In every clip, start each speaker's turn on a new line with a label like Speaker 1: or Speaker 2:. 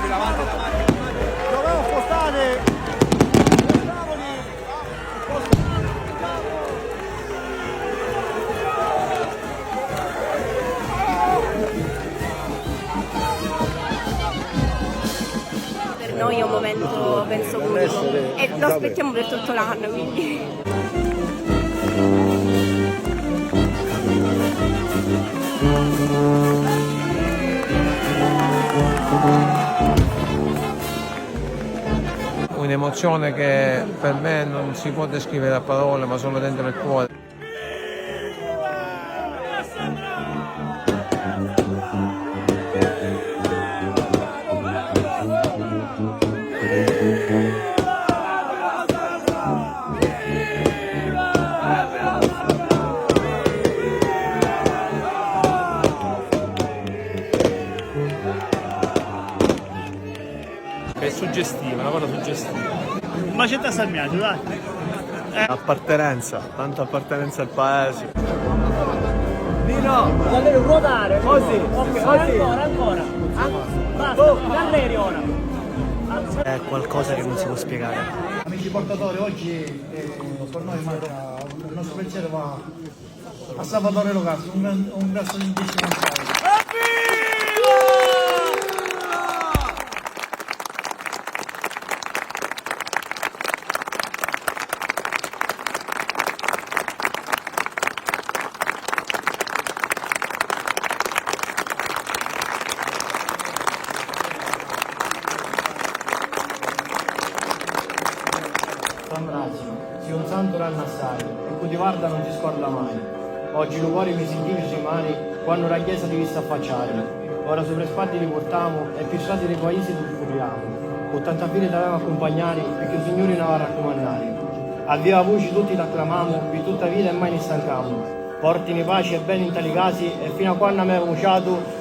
Speaker 1: Dovevo spostare.
Speaker 2: Per noi è un momento penso unico e lo aspettiamo per tutto l'anno, quindi.
Speaker 3: Un'emozione che per me non si può descrivere a parole, ma solo dentro il cuore.
Speaker 4: È suggestiva, una cosa suggestiva. Ma c'è da Salmiaggio, dai.
Speaker 1: Appartenenza, tanta appartenenza al paese.
Speaker 5: No, la devi ruotare così. Ok, così. Ancora. Basta, Galleri ora.
Speaker 1: È qualcosa che non si può spiegare.
Speaker 6: Amici portatori, oggi per noi manca, il nostro pensiero va a Salvatore Locassi, un verso di intestinale. Sia un santo ranno assai, e cui ti guarda non ti scorda mai. Oggi i cuori mi sentivi sui mani, quando la chiesa ti vista affacciare. Ora sopra le spalle li portiamo, e più stati dei paesi ti furiamo. Con tanta fine ti avevamo accompagnare, perché il Signore ne va a raccomandare. A viva voce tutti l'acclamiamo, di tutta vita e mai ne stancamo. Portini pace e bene in tali casi, e fino a quando abbiamo vociato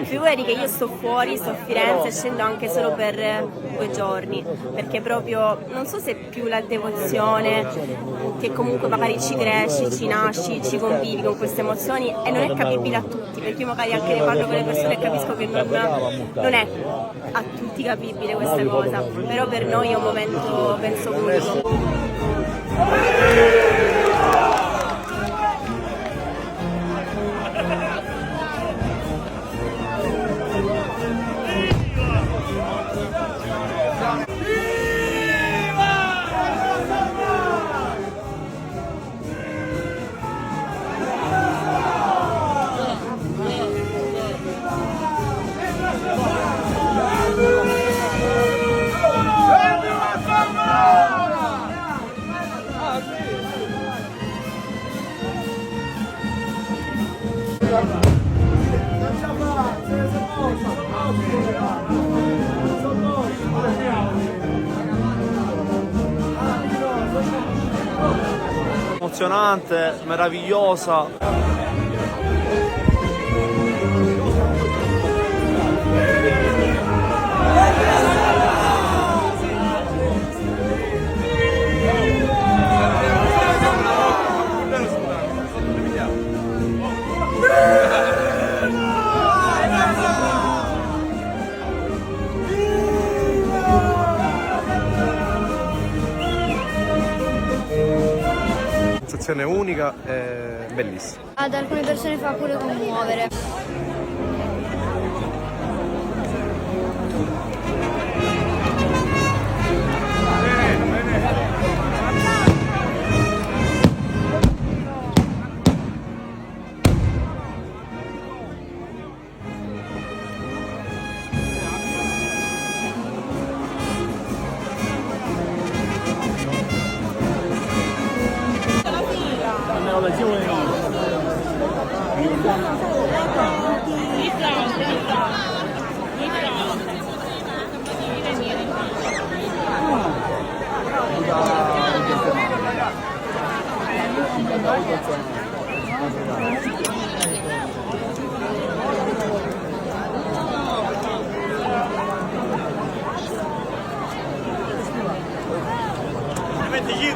Speaker 2: Figurati che io sto fuori, sto a Firenze e scendo anche solo per 2 giorni, perché proprio non so se è più la devozione, che comunque magari ci cresci, ci nasci, ci convivi con queste emozioni e non è capibile a tutti, perché io magari anche ne parlo con le persone e capisco che non è a tutti capibile questa cosa, però per noi è un momento penso unico.
Speaker 1: Emozionante, meravigliosa. Sensazione unica e bellissima.
Speaker 7: Ad alcune persone fa pure commuovere.
Speaker 4: Sì,